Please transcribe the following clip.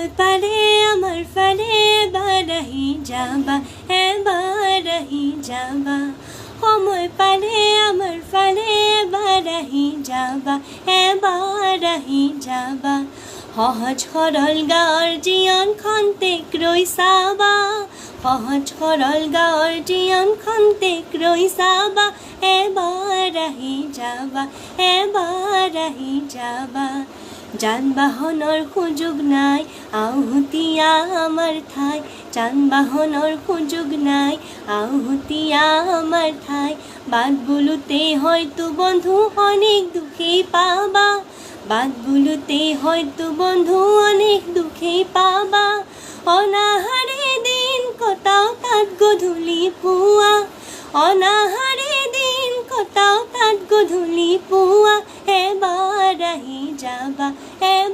সময় পারে আমার ফারে বারাহি যাবা বারাহি যাবা সময় পারে আমার ফারে বারাহি যাবা বারাহি যাবা সহজ সৰল গাঁৱৰ জীৱন খন্তেক ৰৈ চাবা সহজ সৰল গাঁৱৰ জীৱন খন্তেক ৰৈ চাবা এবাৰ আহি যাবা এবাৰ আহি যাবা যান বাহনৰ সুযোগ নাই আউহতীয়া আমাৰ ঠাই যান বাহনৰ সুযোগ নাই আউহতীয়া আমাৰ ঠাই বাট বোলোতে হয়তো বন্ধু অনেক দুখেই পাবা বাট বোলোতে হয়তো বন্ধু অনেক দুখেই পাবা অনাহারে দিন কটাও তাত গধূলি পুৱা অনাহারে দিন কটাও তাত গধূলি পুৱা এবাৰ আহি যাবা